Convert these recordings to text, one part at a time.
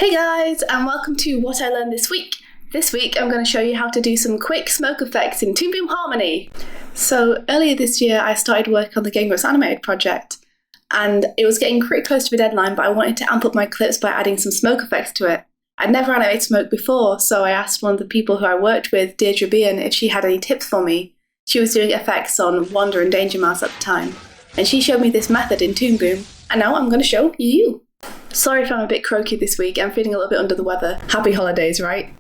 Hey guys, and welcome to What I Learned This Week. This week I'm going to show you how to do some quick smoke effects in Toon Boom Harmony. So earlier this year I started work on the Game Grumps animated project, and it was getting pretty close to the deadline, but I wanted to amp up my clips by adding some smoke effects to it. I'd never animated smoke before, so I asked one of the people who I worked with, Deirdre Bean, if she had any tips for me. She was doing effects on Wanda and Danger Mouse at the time, and she showed me this method in Toon Boom, and now I'm going to show you. Sorry if I'm a bit croaky this week, I'm feeling a little bit under the weather. Happy holidays, right?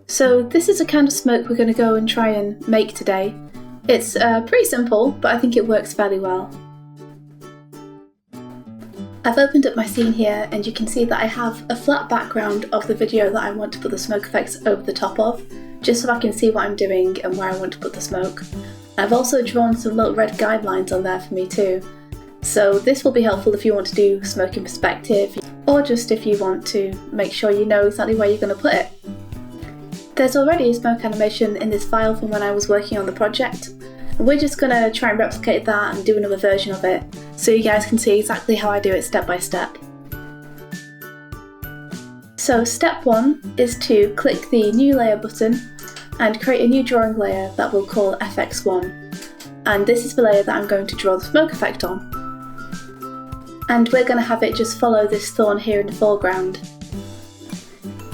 So this is the kind of smoke we're going to go and try and make today. It's pretty simple, but I think it works fairly well. I've opened up my scene here, and you can see that I have a flat background of the video that I want to put the smoke effects over the top of, just so I can see what I'm doing and where I want to put the smoke. I've also drawn some little red guidelines on there for me too. So this will be helpful if you want to do smoke in perspective, or just if you want to make sure you know exactly where you're going to put it. There's already a smoke animation in this file from when I was working on the project, and we're just going to try and replicate that and do another version of it, so you guys can see exactly how I do it step by step. So step 1 is to click the new layer button and create a new drawing layer that we'll call FX1, and this is the layer that I'm going to draw the smoke effect on. And we're going to have it just follow this thorn here in the foreground.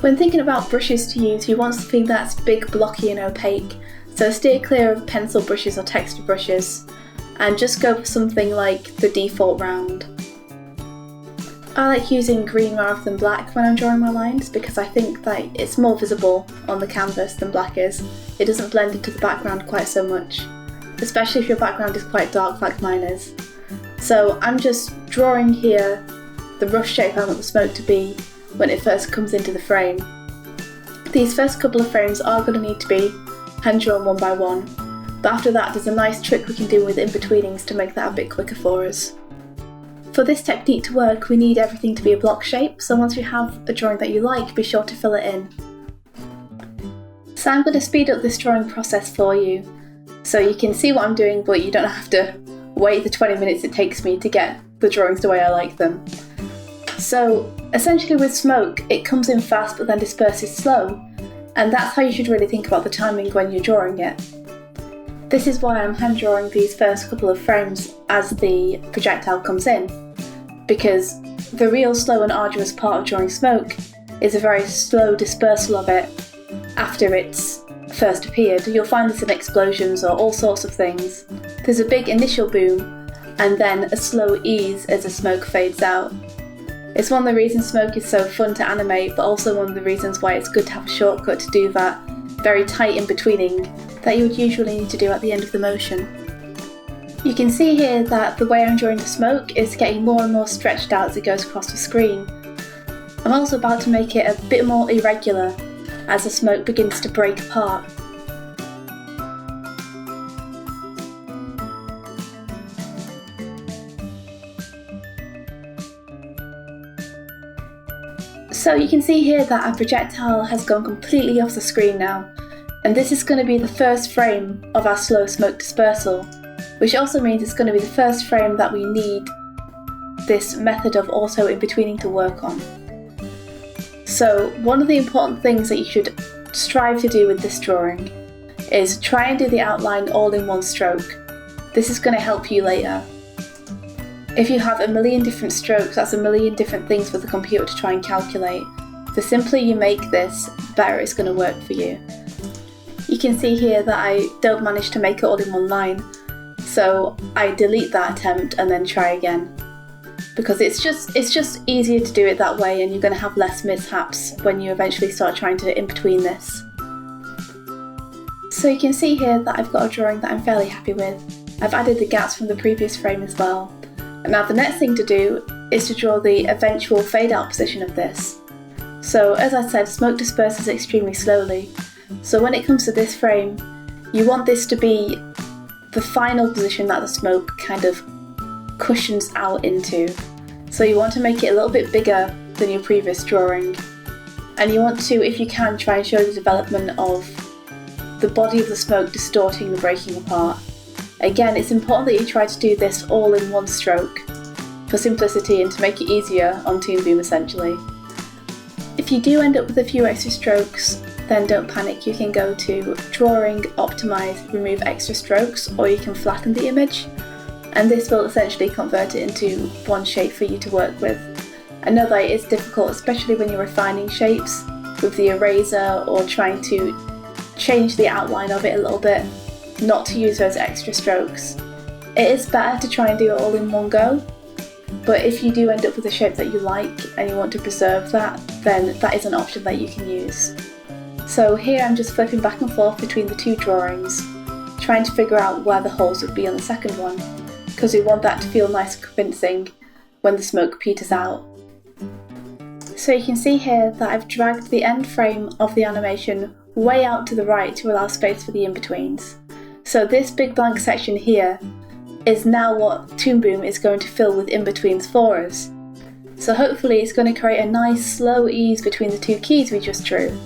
When thinking about brushes to use, you want something that's big, blocky and opaque, so steer clear of pencil brushes or texture brushes, and just go for something like the default round. I like using green rather than black when I'm drawing my lines because I think that it's more visible on the canvas than black is. It doesn't blend into the background quite so much, especially if your background is quite dark like mine is. So I'm just drawing here the rough shape I want the smoke to be when it first comes into the frame. These first couple of frames are going to need to be hand drawn one by one, but after that there's a nice trick we can do with in-betweenings to make that a bit quicker for us. For this technique to work, we need everything to be a block shape, so once you have a drawing that you like, be sure to fill it in. So I'm going to speed up this drawing process for you, so you can see what I'm doing, but you don't have to wait the 20 minutes it takes me to get the drawings the way I like them. So essentially with smoke, it comes in fast but then disperses slow, and that's how you should really think about the timing when you're drawing it. This is why I'm hand drawing these first couple of frames as the projectile comes in, because the real slow and arduous part of drawing smoke is a very slow dispersal of it after it's first appeared. You'll find this in explosions or all sorts of things. There's a big initial boom and then a slow ease as the smoke fades out. It's one of the reasons smoke is so fun to animate, but also one of the reasons why it's good to have a shortcut to do that very tight in-betweening that you would usually need to do at the end of the motion. You can see here that the way I'm drawing the smoke is getting more and more stretched out as it goes across the screen. I'm also about to make it a bit more irregular as the smoke begins to break apart. So you can see here that our projectile has gone completely off the screen now, and this is going to be the first frame of our slow smoke dispersal, which also means it's going to be the first frame that we need this method of auto in-betweening to work on. So one of the important things that you should strive to do with this drawing is try and do the outline all in one stroke. This is going to help you later. If you have a million different strokes, that's a million different things for the computer to try and calculate. The simpler you make this, the better it's going to work for you. You can see here that I don't manage to make it all in one line, so I delete that attempt and then try again. Because it's just easier to do it that way, and you're going to have less mishaps when you eventually start trying to in-between this. So you can see here that I've got a drawing that I'm fairly happy with. I've added the gaps from the previous frame as well. And now the next thing to do is to draw the eventual fade out position of this. So as I said, smoke disperses extremely slowly. So when it comes to this frame, you want this to be the final position that the smoke kind of cushions out into. So you want to make it a little bit bigger than your previous drawing. And you want to, if you can, try and show the development of the body of the smoke distorting and breaking apart. Again, it's important that you try to do this all in one stroke for simplicity and to make it easier on Toon Boom essentially. If you do end up with a few extra strokes, then don't panic. You can go to Drawing, Optimize, Remove Extra Strokes, or you can flatten the image, and this will essentially convert it into one shape for you to work with. I know that it is difficult, especially when you're refining shapes with the eraser or trying to change the outline of it a little bit, not to use those extra strokes. It is better to try and do it all in one go, but if you do end up with a shape that you like and you want to preserve that, then that is an option that you can use. So here I'm just flipping back and forth between the two drawings, trying to figure out where the holes would be on the second one, because we want that to feel nice and convincing when the smoke peters out. So you can see here that I've dragged the end frame of the animation way out to the right to allow space for the in-betweens. So this big blank section here is now what Toon Boom is going to fill with in-betweens for us. So hopefully it's going to create a nice slow ease between the two keys we just drew.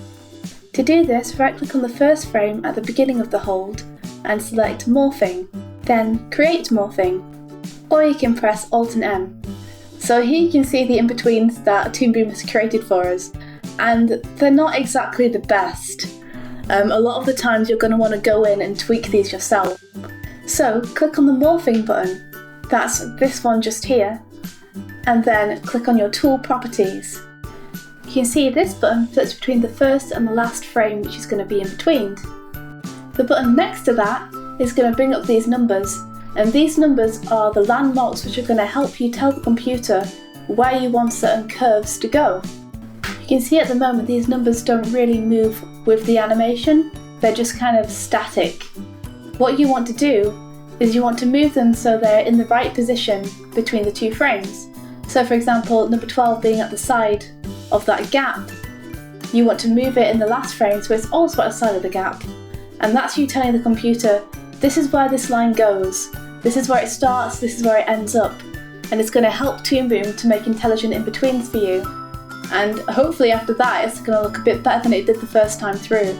To do this, right-click on the first frame at the beginning of the hold and select Morphing, then Create Morphing, or you can press Alt and M. So here you can see the in-betweens that Toon Boom has created for us, and they're not exactly the best. A lot of the times you're going to want to go in and tweak these yourself. So click on the Morphing button, that's this one just here, and then click on your tool properties. You can see this button fits between the first and the last frame, which is going to be in between. The button next to that is going to bring up these numbers, and these numbers are the landmarks which are going to help you tell the computer where you want certain curves to go. You can see at the moment these numbers don't really move with the animation, they're just kind of static. What you want to do is you want to move them so they're in the right position between the two frames. So for example, number 12 being at the side of that gap, you want to move it in the last frame so it's also at the side of the gap. And that's you telling the computer, this is where this line goes, this is where it starts, this is where it ends up. And it's going to help Toon Boom to make intelligent in-betweens for you. And hopefully after that it's going to look a bit better than it did the first time through.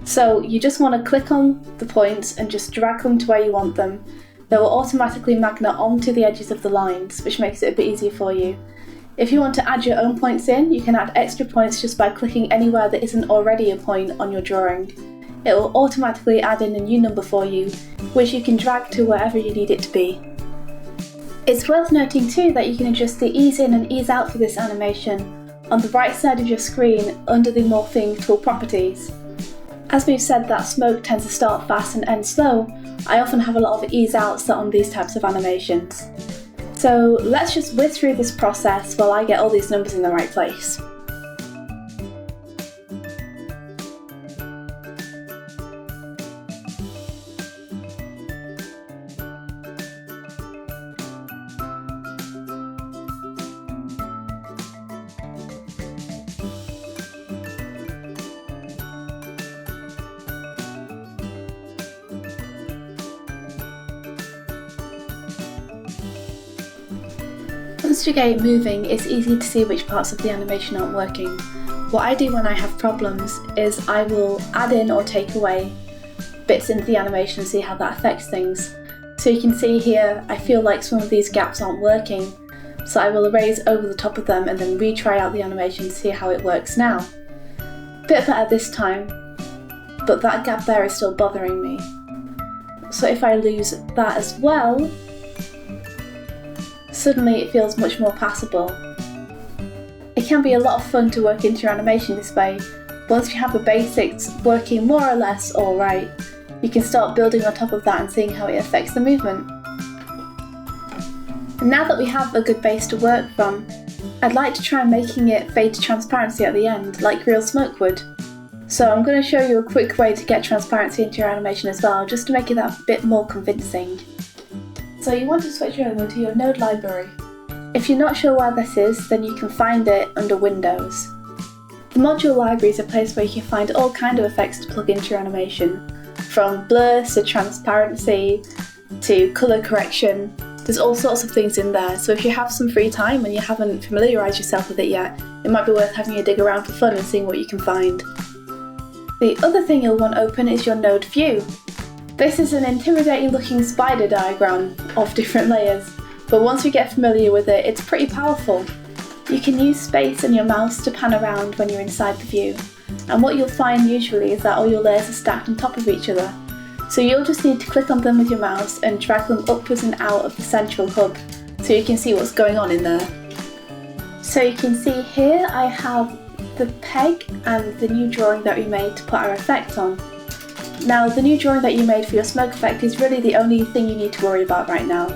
So you just want to click on the points and just drag them to where you want them. They will automatically magnet onto the edges of the lines, which makes it a bit easier for you. If you want to add your own points in, you can add extra points just by clicking anywhere that isn't already a point on your drawing. It will automatically add in a new number for you, which you can drag to wherever you need it to be. It's worth noting too that you can adjust the ease in and ease out for this animation on the right side of your screen under the Morphing tool properties. As we've said that smoke tends to start fast and end slow, I often have a lot of ease outs on these types of animations. So let's just whiz through this process while I get all these numbers in the right place. Once you get it moving, it's easy to see which parts of the animation aren't working. What I do when I have problems is I will add in or take away bits into the animation and see how that affects things. So you can see here, I feel like some of these gaps aren't working, so I will erase over the top of them and then retry out the animation to see how it works now. Bit better this time, but that gap there is still bothering me. So if I lose that as well, suddenly it feels much more passable. It can be a lot of fun to work into your animation this way. Once you have the basics working more or less alright, you can start building on top of that and seeing how it affects the movement. And now that we have a good base to work from, I'd like to try making it fade to transparency at the end, like real smoke would. So I'm going to show you a quick way to get transparency into your animation as well, just to make it that bit more convincing. So you want to switch over to your node library. If you're not sure where this is, then you can find it under Windows. The module library is a place where you can find all kinds of effects to plug into your animation, from blur to transparency to colour correction. There's all sorts of things in there, so if you have some free time and you haven't familiarised yourself with it yet, it might be worth having a dig around for fun and seeing what you can find. The other thing you'll want open is your node view. This is an intimidating looking spider diagram of different layers, but once you get familiar with it, it's pretty powerful. You can use space and your mouse to pan around when you're inside the view, and what you'll find usually is that all your layers are stacked on top of each other. So you'll just need to click on them with your mouse and drag them upwards and out of the central hub so you can see what's going on in there. So you can see here I have the peg and the new drawing that we made to put our effect on. Now the new drawing that you made for your smoke effect is really the only thing you need to worry about right now.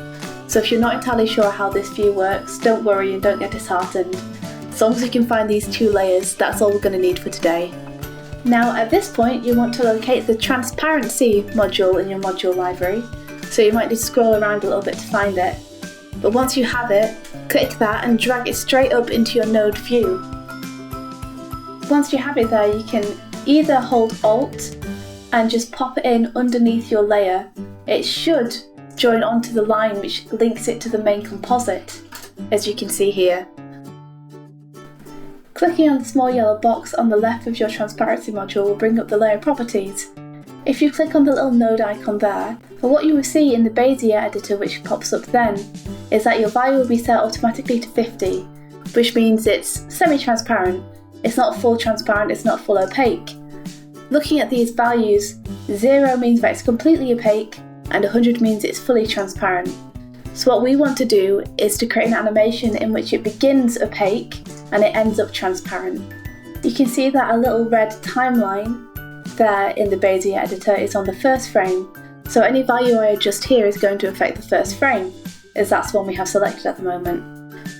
So if you're not entirely sure how this view works, don't worry and don't get disheartened. As long as you can find these two layers, that's all we're going to need for today. Now at this point you want to locate the transparency module in your module library, so you might need to scroll around a little bit to find it. But once you have it, click that and drag it straight up into your node view. Once you have it there, you can either hold Alt and just pop it in underneath your layer. It should join onto the line which links it to the main composite, as you can see here. Clicking on the small yellow box on the left of your transparency module will bring up the layer properties. If you click on the little node icon there, what you will see in the Bezier editor which pops up then is that your value will be set automatically to 50, which means it's semi-transparent. It's not full transparent, it's not full opaque. Looking at these values, 0 means that it's completely opaque and 100 means it's fully transparent. So what we want to do is to create an animation in which it begins opaque and it ends up transparent. You can see that a little red timeline there in the Bezier editor is on the first frame, so any value I adjust here is going to affect the first frame, as that's the one we have selected at the moment.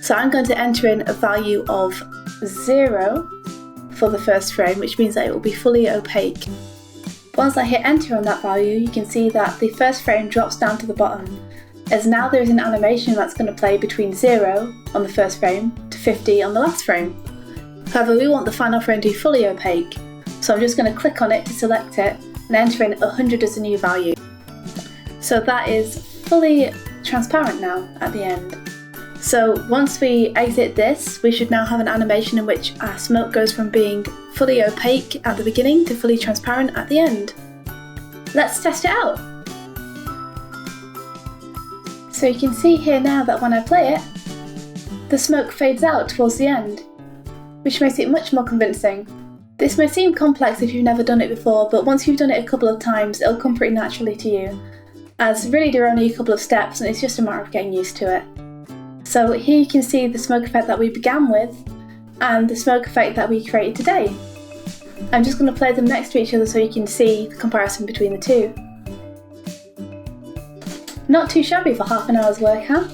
So I'm going to enter in a value of 0 for the first frame, which means that it will be fully opaque. Once I hit enter on that value, you can see that the first frame drops down to the bottom, as now there is an animation that's going to play between 0 on the first frame to 50 on the last frame. However, we want the final frame to be fully opaque, so I'm just going to click on it to select it and enter in 100 as a new value. So that is fully transparent now at the end. So once we exit this, we should now have an animation in which our smoke goes from being fully opaque at the beginning to fully transparent at the end. Let's test it out! So you can see here now that when I play it, the smoke fades out towards the end, which makes it much more convincing. This may seem complex if you've never done it before, but once you've done it a couple of times, it'll come pretty naturally to you, as really there are only a couple of steps and it's just a matter of getting used to it. So here you can see the smoke effect that we began with and the smoke effect that we created today. I'm just going to play them next to each other so you can see the comparison between the two. Not too shabby for half an hour's work, huh?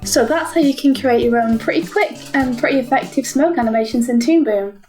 So that's how you can create your own pretty quick and pretty effective smoke animations in Toon Boom.